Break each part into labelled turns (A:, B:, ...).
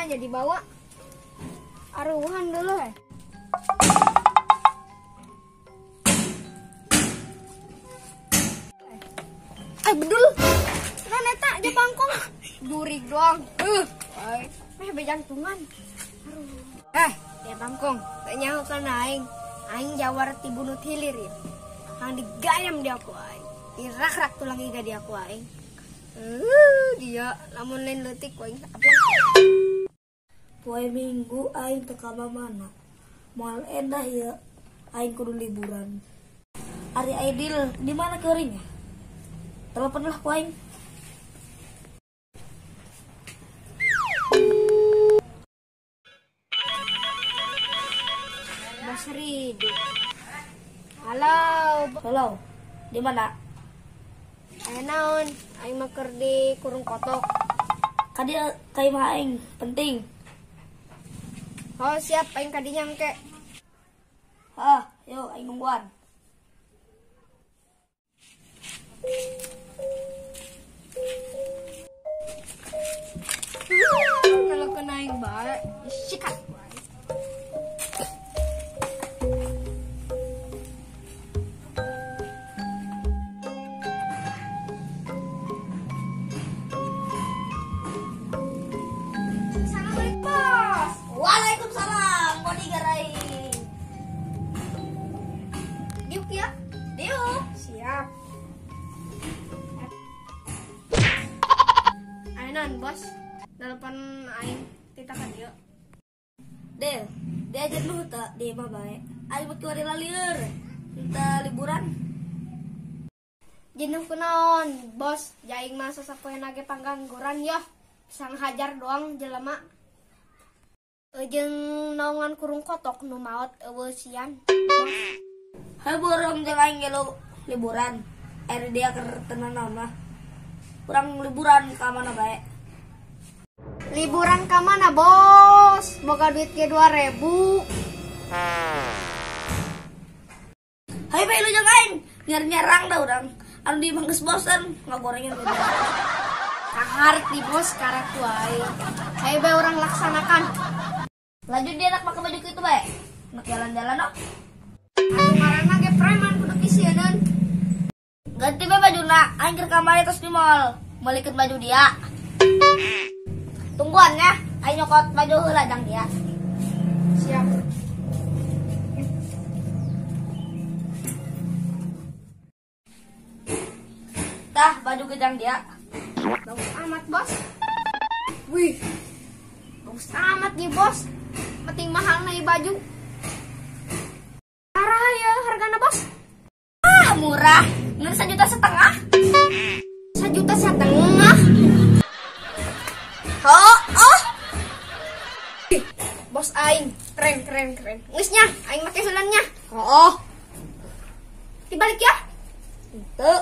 A: aja dibawa. Aruhan dulu ya. Bedul. Neta aja bangkong. Durig doang. Bejantungan. Dia bangkong. Kayaknya kan aing. Aing jawar ti bunuh hilir ya. Ang digayam dia aku aing. Dirak-rak tulang iga dia aku aing. Dia lamun lain leutik aing.
B: Poe Minggu aing teu ka mana. Moal endah ya aing kudu liburan. Ari Aidil di mana keuringnya? Telepon lah ku aing.
A: Bos Ridu. Halo.
B: Di mana?
A: Ayo naon? Aing maker di kurung kotok.
B: Kadia kai mah aing penting.
A: Oh siap, aing kadinya engke.
B: Yuk aing nungguan.
A: Kalau kena aing bae, sikat.
B: Waalaikumsalam, bodyguard.
A: Diuk ya?
B: Diuk.
A: Siap. Ainan bos, telepon aing tita ka dieu.
B: Del, diajar lu tak di mah bae. Aing mau keluar lalieur. Kita liburan.
A: Jenuh kunaon, bos? Jaing mah sasapoeuna ge panggangguran ya. Sang hajar doang jelema. Jeung naongan kurung kotok nu maot eueuh sian.
B: Hai burung jeung aing ge liburan. Eri dia keur tenan mah. Kurang liburan ka mana bae?
A: Liburan ka mana, bos? Boga duit ge 2000.
B: Hai bae lu jeung aing. Nyar-nyarang dah urang. Anu di manggeus bosen ngagorengin beda.
A: Kahar di bos karatu aing. Hayu bae urang laksanakan.
B: Lanjut dia nak pakai baju itu bae. Nak jalan-jalan no.
A: Anu ngaranna ge preman kudu kisieun.
B: Ganti bae bajuna, aing keur kamari tos di mall. Meulikeun baju dia. Tungguan ya, aing nyokot baju heula jang dia.
A: Siap.
B: Tah, baju gejang dia.
A: Bagus amat, bos. Wih. Bagus amat nih, bos. Penting mahal nih baju. Parah ya hargana, bos.
B: Murah. Ngan 1,5 juta.
A: 1,5 juta.
B: Oh.
A: Bos aing, keren. Geus nya, aing make heulannya.
B: Oh.
A: Dibalik ya.
B: Tuh.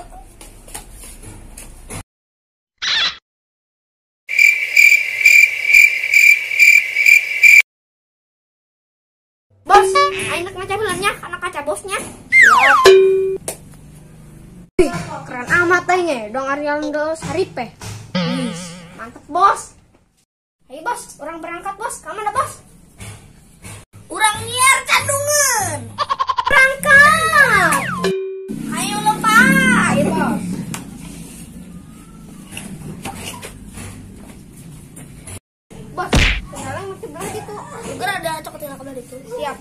A: Bos, aing nak ngaca heulannya, kana kaca bosnya.
B: Siap.
A: Wih, keren amat aing dong Ariando Saripe. Mantep, bos. Ayo, bos, orang berangkat, bos. Ka mana, bos?
B: Urang nyiar candungan.
A: Berangkat.
B: Ayo lompat.
A: Ayo, bos. Bos, kenalan masih belah gitu.
B: Juga ada cokotin aku dari itu.
A: Siap.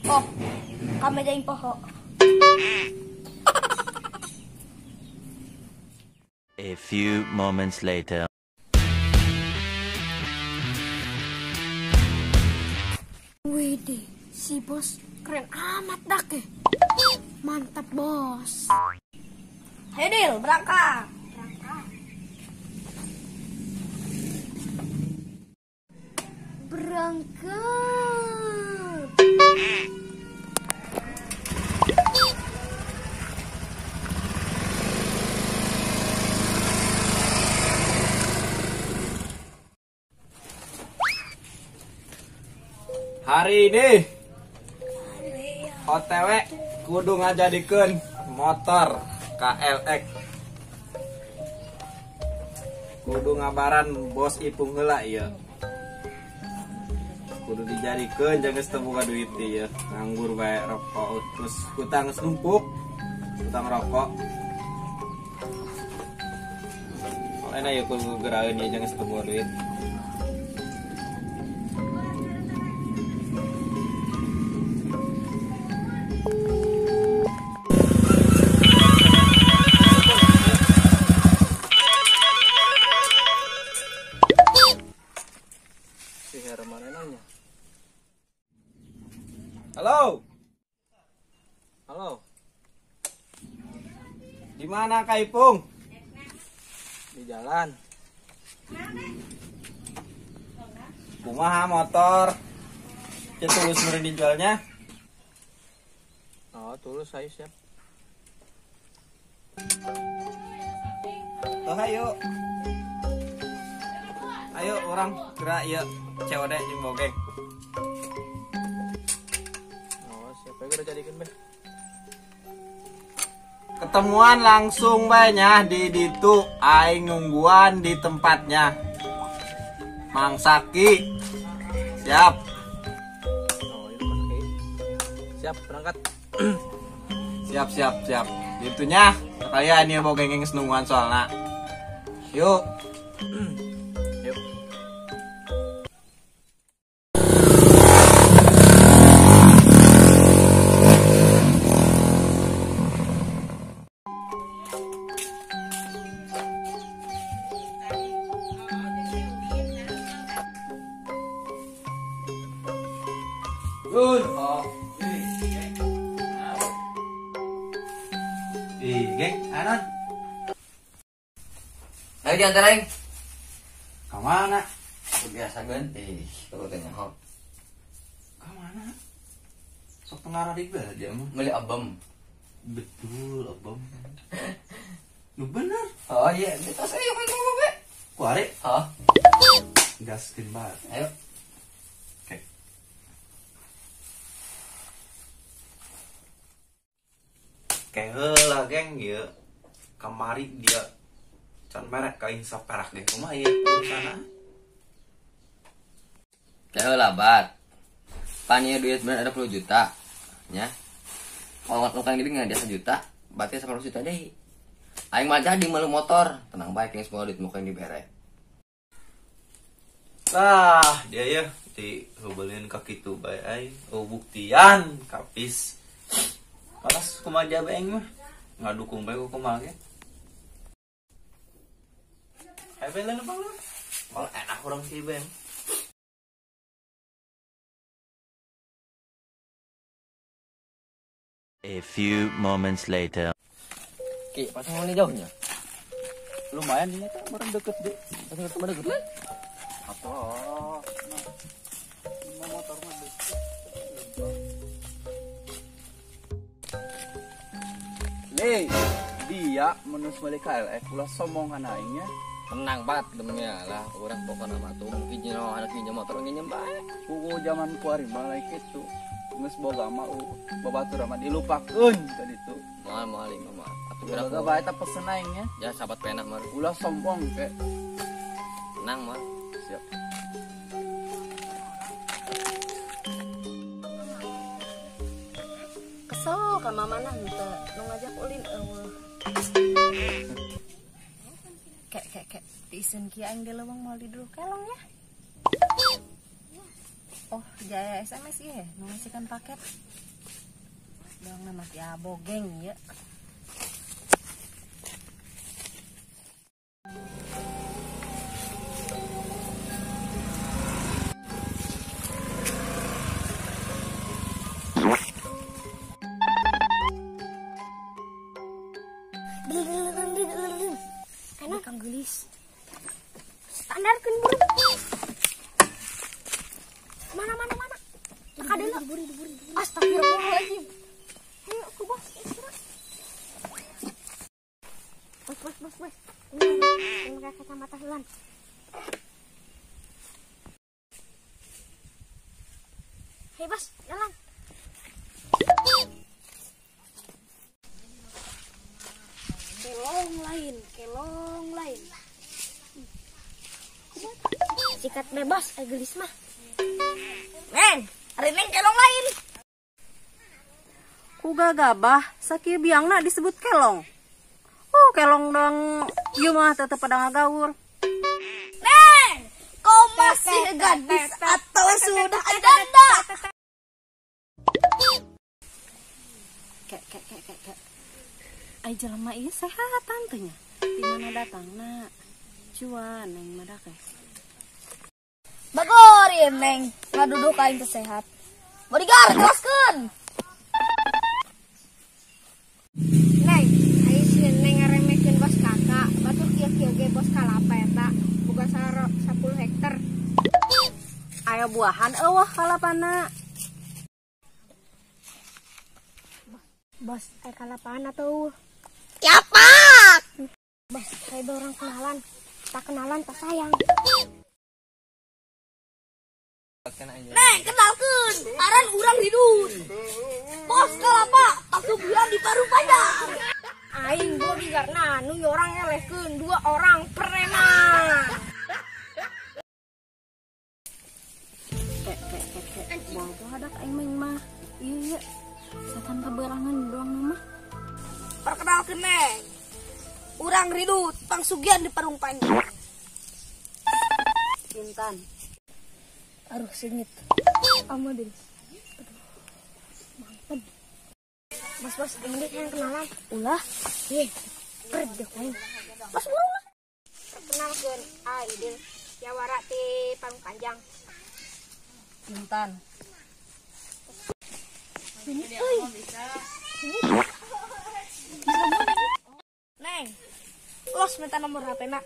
B: Oh, kami jaing poho.
C: A few moments later.
A: Widih, si bos keren amat dah ke. Mantap, bos.
B: Ayo Dil, berangkat.
A: Berangkat.
D: Hari ini OTW kudu ngajadikeun motor KLX. Kudu ngabaran bos Ipung heula ieu. Kudu dijadikeun jangan geus teu boga duit ieu. Nganggur bae rokok terus utang geus numpuk. Utang rokok. Enak ya kudu geraeun ieu jangan geus teu boga duit. Halo. Halo. Di mana Kak Ipung? Di jalan. Kumaha motor? Ya tulus meureun dijualnya? Oh, tulus saya siap. Tuh ayo. Ayo orang gerak ieu COD jeung bogeng. Udah jadikan be. Ketemuan langsung banyak di ditu aing nungguan di tempatnya. Mang Saki. Siap. Oh, iya Saki. Siap berangkat. siap. Ditunya kalian ieu boga geus nungguan soalna. Yuk. Yuk. Geng, anon.
E: Ayo diantarain.
D: Kemana?
E: Biasa ganti. Kalau tanya hop.
D: Kemana? Sok pengarah di aja mah.
E: Beli abam.
D: Betul, abang. Lu bener.
E: Oh iya, kita saya main sama be.
D: Kuari?
E: Hah?
D: Gaskin banget.
E: Ayo.
D: Oke. Kayak heula geng ieu. Kamari dia can merek ka insaf perak deh. Kumaha ieu urusana?
E: Kayak lah bat. Pania duit bener ada 10 juta. Nya. Kalau ngutang gini nggak dia 1 juta, berarti 10 juta deh. Aing mah jadi malu motor, tenang baik yang semua duit muka ini bere.
D: Lah, dia ya dihubelin ka kitu bae ai. Oh buktian kapis. Kalas kumaha baeng mah. Ngadukung bae kumaha ge. Ayo belen bang lu. Malah enak urang si baeng.
C: A few moments later.
E: Ki, pas mau nih jauhnya. Lumayan ini kan barang deket deh. Pas ngerti mana deket. Apa? Nah, motor mah deket.
F: Nih, dia menus balik KLX ulah sombong kan aingnya.
E: Tenang banget demnya lah, orang pokoknya mah tuh mungkin nyawa anak pinjam motor nginjem bae.
F: Kuku zaman kuari malah gitu. Geus boga mah babatur mah dilupakeun tadi tuh.
E: Moal lima mah. Atuh
F: Boga
E: gerak
F: bae eta pesen aingnya.
E: ya sahabat pena mah.
F: Ulah sombong ke.
E: Tenang mah.
F: Siap.
A: Kesel ka mamana henteu nu ngajak ulin eueuh. Kek diisen kieu aing di leuweung moal di dulu kelong ya. Oh, Jaya SMS ya, nu ngasihkan paket. Dong nama ya bogeng ya. Enak Kang Gelis. Standarkeun buru. Mana. Kadena buri. Astagfirullahaladzim. Ayo aku bos. Bos. Ini pakai kacamata heula. Hei bos, jalan.
B: lain, kelong lain.
A: Sikat bebas gelis mah.
B: Neng, hari neng kelong lain.
G: Ku gagabah sakieu biangna disebut kelong. Kelong dong ieu mah tetep pada ngagaul.
B: Neng, kau masih gadis atau sudah janda?
G: Kek. Ai jelema ieu sehat tantenya. Di mana datangna? Cuan neng madake.
B: Bagor ya neng, ngaduduk kain sehat. Bodyguard, teruskeun.
A: Neng, ayo si neng ngaremekeun bos kakak. Batur kieu ge bos kalapa eta. Boga 10 hektar.
G: Aya buahan eueuh kalapana.
A: Bos, kalapaan atuh.
B: Yapak.
A: Bos, kayak orang kenalan. Tak kenalan tak sayang.
B: Neng, kenalkeun, aran urang Ridun. Bos kalapa, pasugihan di Parung Panjang.
A: Aing bodyguardna nu orang elehkeun 2 orang preman.
G: Kek. Boga hadak aing mah. Ieu setan kaberangan doang mah.
B: Perkenalkeun neng, urang Ridun, pangsugihan di Parung Panjang.
G: Pintan.
A: Aduh singit. Amadil. Bos, ini yang kenalan.
G: Ulah.
A: Kerja koin.
B: Bos buru.
A: Kenalkeun Aidil. Jawara ti Parung Panjang.
G: Pintan.
B: Neng, los minta nomor HP nak.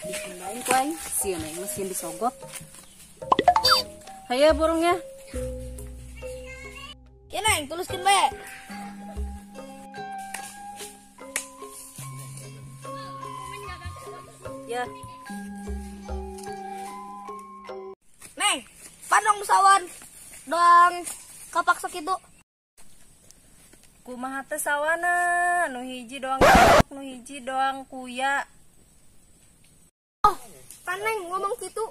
G: Dikendain kuaing, sieun aing mesin disogot. Haye burungnya.
B: Ya neng, tuliskeun bae.
G: Ya,
B: Neng, padong sawan dong kapak sakitu.
G: kumaha teh sawana, nu hiji doang nu hiji doang kuya.
A: Paneng ngomong gitu.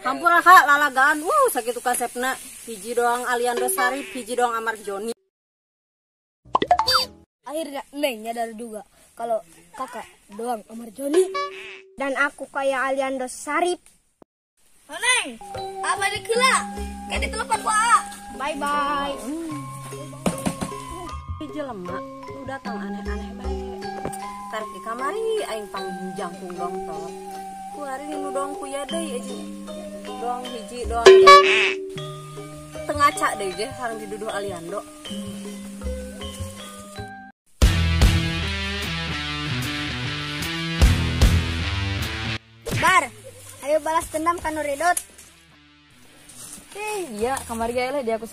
G: Hampura ha lalagaan, sakitu kasepna. Hiji doang Aliando Sarip, hiji doang Amar Joni.
A: Akhirnya Neng nyadar juga kalau kakak doang Amar Joni dan aku kayak Aliando Sarip.
B: Oh, Neng, apa dikila? Kayak ditelepon ku A.
A: Bye bye.
G: Jelema lu datang aneh-aneh bae. Tarik di kamari aing pangjangkung dong tol. Ku hari nu dong kuya deui aja. Doang hiji doang. Tengaca deui ge harang diduduh Aliando.
A: Bar, ayo balas dendam kanu Ridut.
H: Iya, kamari gaya lah dia aku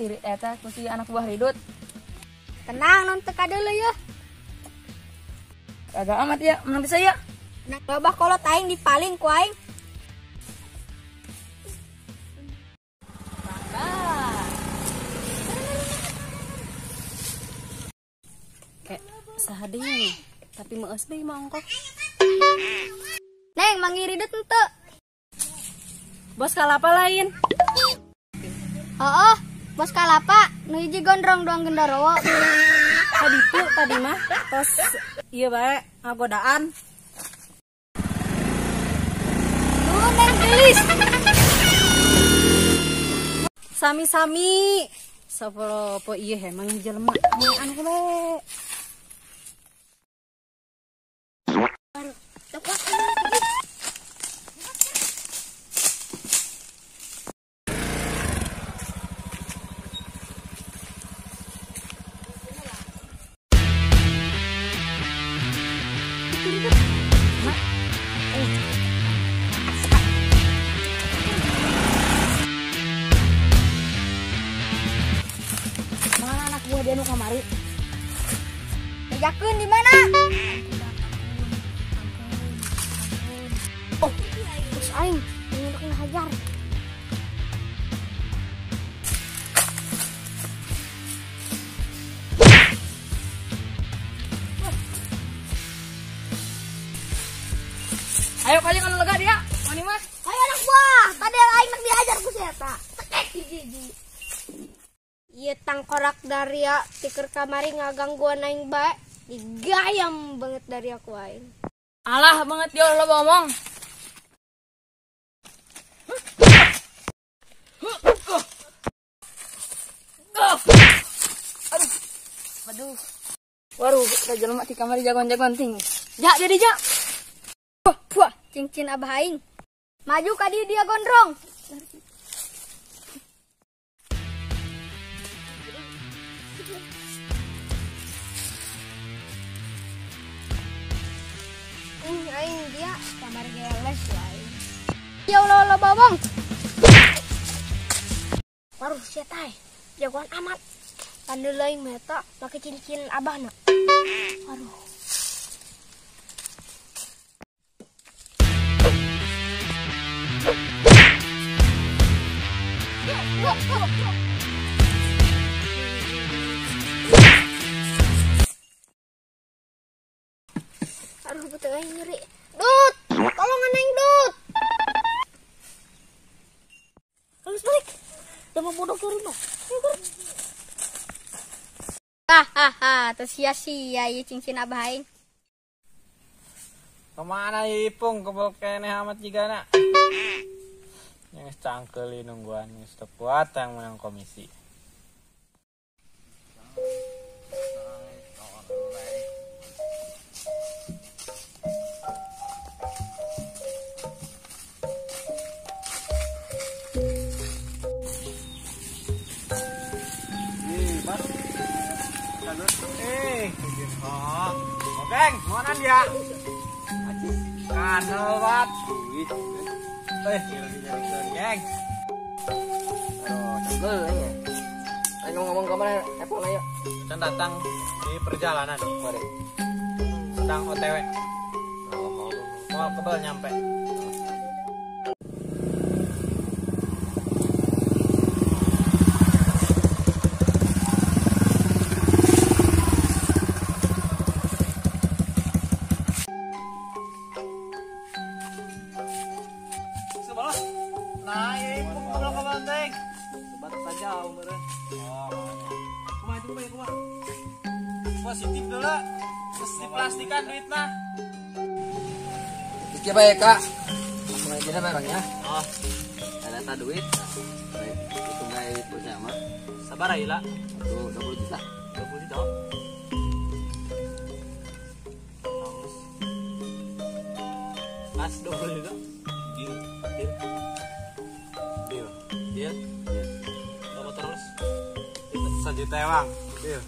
H: si anak buah Ridut.
A: Tenang non teka dulu ya.
H: Agak amat ya, menang bisa ya.
A: Nah, coba kalau taing dipaling ku aing.
G: Kayak sahadi tapi meus deui mangkok.
A: Neng, manggil Ridut ente.
G: Bos kalapa lain.
A: Oh, bos kalapa, nu hiji gondrong doang gendarowo.
G: Tadi tuh tadi mah tos ieu bae ngagodaan.
A: Nuhun Neng gelis.
G: Sami-sami. Sapolo po ieu he mang jelema aneh bae.
A: Mana anak buah dia nu kamari? Ngejakeun di mana? Oh, bos aing, untuk ngajar.
H: Ayo kali kan lega dia. Mani mah.
A: Ayo anak buah, tadi aing nak diajar ku eta. Tekek hiji. Ieu tangkorak dari ya tiker kamari ngagangguan aing bae. Digayam banget dari aku aing.
H: Alah banget dia lo ngomong. Aduh. Waduh, udah jelema di kamar jagoan-jagoan ting. Jak jadi jak.
A: Puah, cincin abah aing. Maju ka dia gondrong. Aing dia kamar geles wae. Ya Allah babong. Baru setai. Jagoan amat. Pandai meta pakai cincin abahna. Aduh. Aduh, betul aing nyeri. Dut, tolongan aing Dut. Halus balik. Udah mau bodoh ke rumah. Hahaha, terus sia-sia ya cincin abah aing.
F: Kemana Ipung kebal keneh amat juga nak. Yang cangkeli nungguan geus teu kuat yang menang komisi. Geng, mana dia? Kanel wat. Geng.
E: Cangkel ya. Ayo ngomong kemana? Epon ayo.
F: Can datang di perjalanan.
E: Mari.
F: Sedang OTW. Mau kebal nyampe. Positif dulu, terus diplastikan duitnya.
E: Iki bae Kak. Langsung aja barangnya.
F: Oh,
E: Ada ta duit. Baik, itu bae bersama.
F: sabar aja lah.
E: Tuh 20 juta.
F: 20 juta. Mas 20 juta. Deal. Deal. Deal. Deal. Berapa terus? Itu 1 juta ya, Bang. Deal.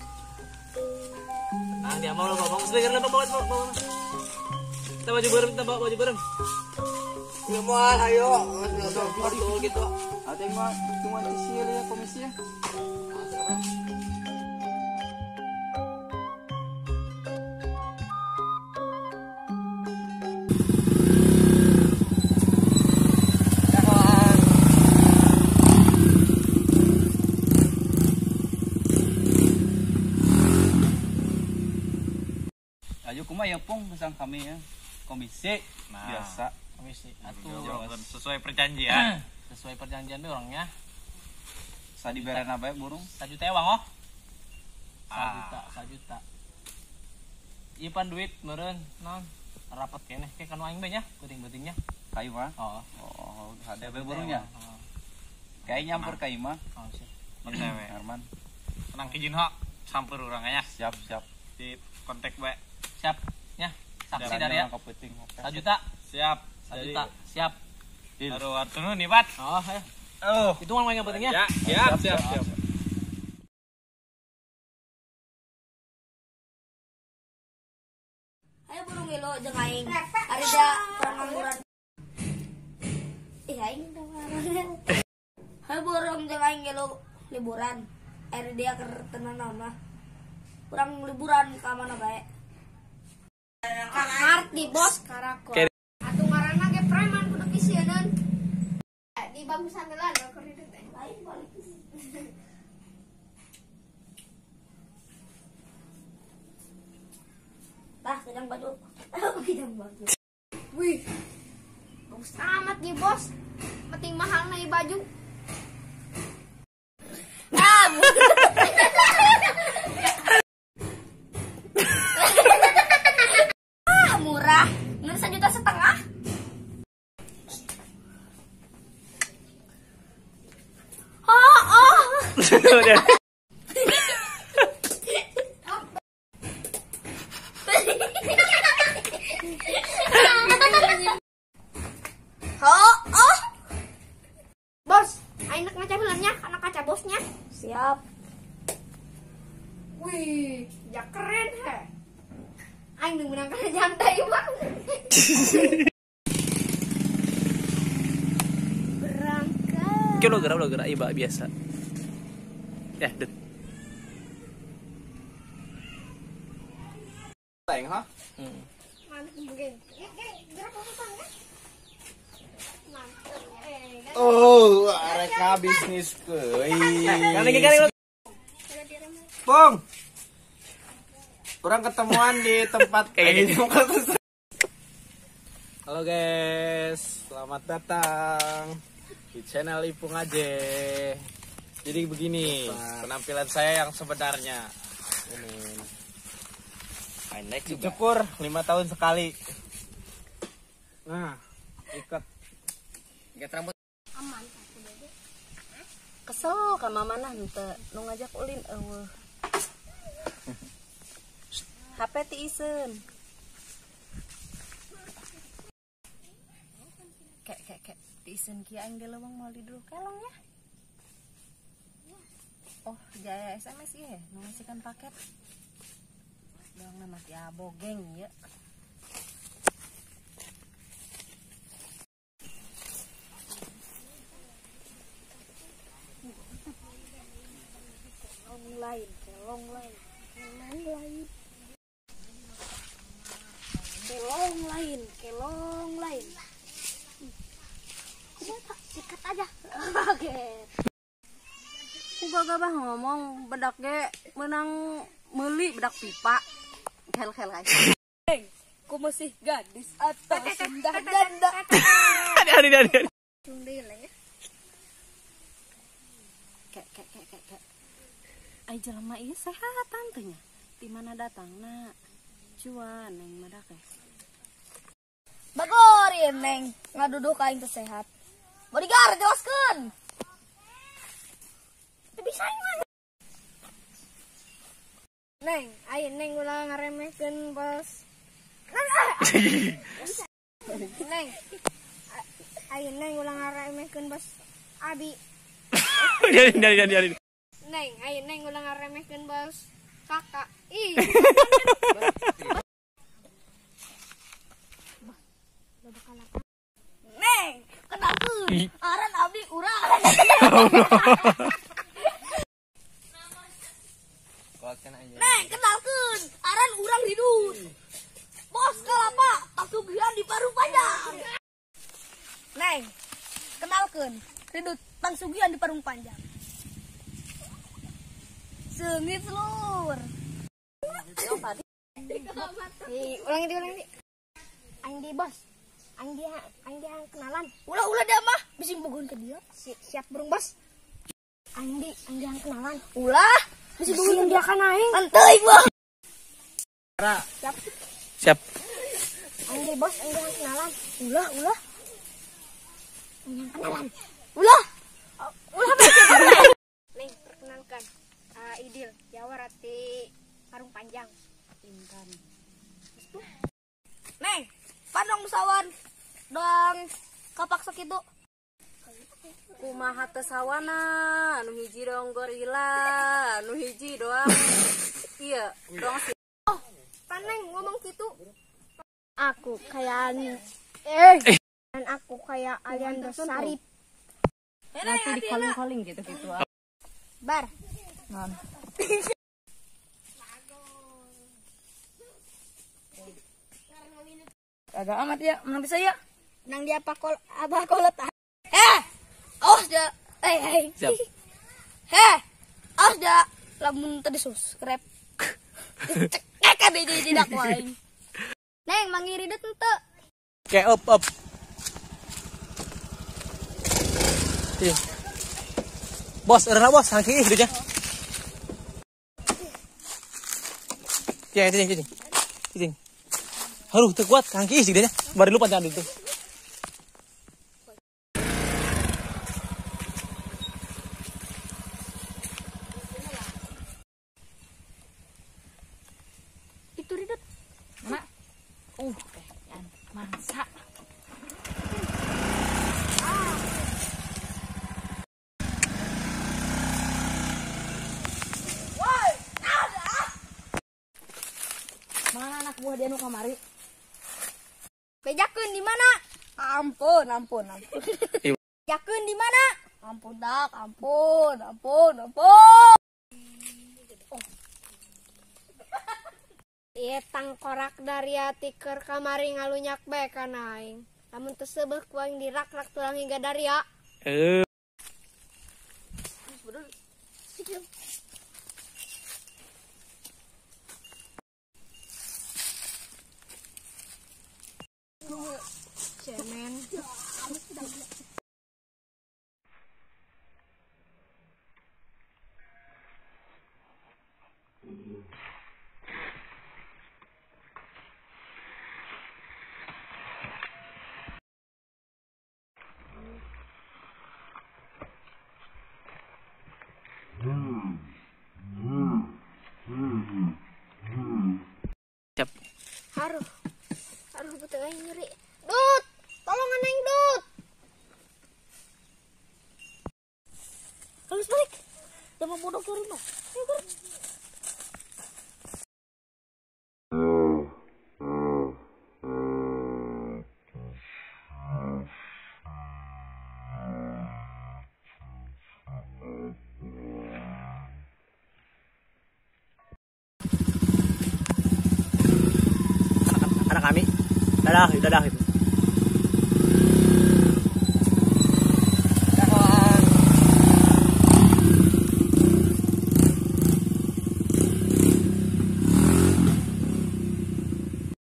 F: Nah, dia mau lo bawa speaker lo bawa. Kita baju bareng, kita bawa baju bareng.
E: Ya mau ayo.
F: Betul gitu.
E: Ada yang mah cuma disil ya komisinya.
F: Ayo kumah ya Pung, pesan kami ya. Komisi biasa.
D: Komisi.
F: Atuh
D: Sesuai perjanjian.
F: sesuai perjanjian deh orangnya. Sadi beren apa ya burung?
D: 1 juta Bang oh.
F: 1 juta. Iya pan duit meureun non rapat keneh ke kanu aing nya penting-pentingnya. Kayu mah? Oh, ada bae burungnya. Kayak nyamper ka imah. Oh, siap.
D: Menewe.
F: Arman.
D: Tenang kijin ho. Samper urangnya.
F: Siap.
D: Di kontak bae.
F: Siap. Nya. Saksi dari ya. 1 juta.
D: Siap.
F: 1 juta. Siap.
D: Baru artunu nih, Pat.
F: Oh, ayo.
D: Oh.
F: Itu mah yang pentingnya.
D: Ya, siap.
B: Ayo burung elo jeung aing. Ari da pangangguran. Aing da ngaran. Ayo burung jeung aing elo liburan. Ari dia keur tenan mah. Kurang liburan ka mana bae.
A: Ngarti bos karako. Atuh ngaranna ge preman kudu kisieun. Di bambu sandelan keur di teh.
B: Lain balik. Tah, sedang baju. Sedang baju.
A: Wih, Bagus amat nih bos. Penting mahal nih baju.
H: Murah. Nggak 1,5 juta.
A: Bos, ayo ngaca filmnya, anak kaca bosnya.
B: Siap.
A: Wih, ya keren he. Aing menangkan jantai bang. Berangkat.
F: Vlogger iba biasa. Ya, det.
E: Teng ha?
A: Mantap mungkin. Gerak pesan ya. Mantap.
E: Oh, areka bisnis keuing.
F: Garing.
E: Bong. Kurang ketemuan di tempat kayak gini.
F: Halo guys, selamat datang di channel Ipung Aje. Jadi begini penampilan saya yang sebenarnya. Ini dicukur 5 tahun sekali. Nah, ikat
E: rambut.
G: Kesel ka mamana henteu nu ngajak ulin eueuh. HP ti iseun. Kek ti iseun kieu aing di leuweung moal di dulu kelong ya. Oh, jaya SMS ieu nu ngasihkan paket. Dong nama ti abogeng ya.
A: Kelong lain. Kumaha sikat aja. Oke.
G: Ku gagah ngomong bedak ge menang meuli bedak pipa. Hel aja.
H: Ku masih gadis atau sudah janda.
F: Ada.
A: Cundil ya.
G: Kek. Ai jelema ieu sehat tantenya. Di mana datangna? Cuan neng madak teh.
H: Bagorin neng ngaduduh ka aing teh sehat. Bodyguard jelaskeun. Teu bisa aing.
A: Neng, ayo neng ulah ngaremehkeun bos. Neng. Ayo neng ulah ngaremehkeun bos. Abi.
F: Dari.
A: Neng, ayo neng ulah ngaremehkeun bos. Kakak. Ih.
H: Neng, kenalkeun. Aran abdi urang. Neng, kenalkeun. Aran urang hidung. Bos kalapa, pasugihan di Parung Panjang. Neng, kenalkeun. Ridut pangsugihan di Parung Panjang. Seungit lur.
A: Ulangi. Aing di bos. Aing dia kenalan.
H: Ulah dia mah bisa bogohan ke dia.
A: Siap burung bos. Aing dia kenalan.
H: Ulah
A: Bisa bogohan dia kan aing.
H: anteuy mah.
F: Siap.
A: Aing di bos, aing dia kenalan.
H: Ulah.
A: Aing kenalan.
H: Ulah.
A: Neng, perkenalkan. Idil, Jawa Rati Parung Panjang.
G: Intan.
H: Neng, pandong sawan. Dong kapak sakitu.
G: Kumaha teu sawana, nu hiji doang gorila, nu hiji doang iya, doang si.
A: Paneng ngomong gitu. Aku kayak dan aku kayak Aliando Sarip.
G: Nanti di calling gitu.
A: Bar.
G: Non.
H: Agak amat ya, mana bisa ya?
A: Nang dia abah kolot.
H: Awas dah. Hei.
F: Siap.
H: Awas dah. Lamun tadi subscribe. Cek di dakwah.
A: Neng, mangiri deh tuh.
F: Kayak up. Sini. Bos, udah bos, hangki gitu aja. Cing. Haruh, terkuat, hangki gitu aja. Baru lupa jangan itu.
H: Itu Ridot. Mana? Yan, mangsa. Mana anak buah dia nu kamari?
A: Bejakeun di mana?
H: Ampun.
A: Bejakeun di mana?
H: Ampun dak, ampun.
A: Ieu tangkorak dari hati keur kamari ngalunyak bae kana aing. Lamun teu seubeuh ku aing dirak-rak tulang hingga daria. Cemen. Haruh betul aing nyeri. Dut, tolongan aing Dut.
B: Halus balik. Udah mau bodok ke rumah. Ayo, Gur.
F: Anak kami. Dadah itu.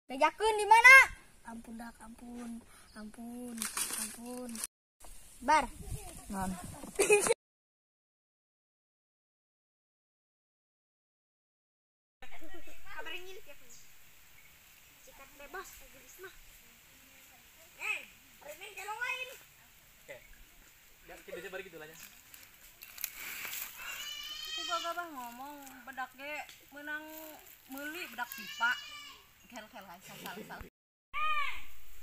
A: Bejakeun di mana?
B: Ampun dak, ampun.
A: Bar.
H: Non.
A: Kabarin ngilik ya. Sikat bebas geus mah. Hari ini jalong lain.
F: Oke. Ya, kita balik gitu lah ya.
G: Ku gagah ngomong bedak ge menang meuli bedak pipa. Kel sal.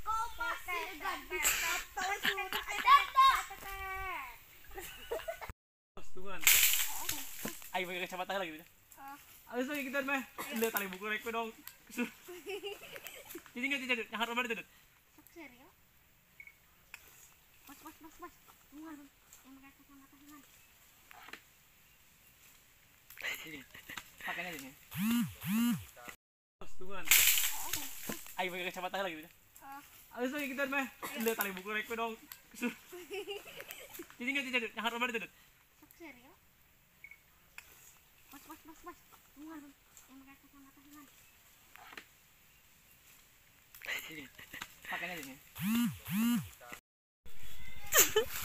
A: Kau pasti ganti
F: Tungguan. Ayo pakai kacamata lagi gitu. Abis lagi kita mah. Lihat tali buku rek dong. Jadi enggak yang harus bener tuh.
A: serius. Mas. Tungguan. Yang pakai kacamata hilang.
F: Ini. Pakainya ini. Tungguan. Ayo pakai kacamata lagi gitu. Abis lagi kita mah. Lihat tali buku rek dong. Jadi enggak yang harus bener tuh.
A: Serius. Mas. Tungguan. Yang pakai kacamata hilang.
F: Ini. Pakainya ini.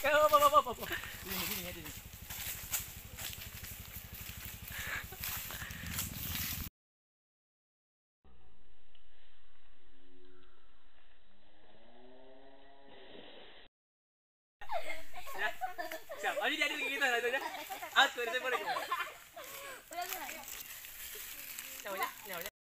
F: Apa. Ini aja nih. Siap. Ayo jadi kita itu aja. Aku dari boleh. Nyawanya.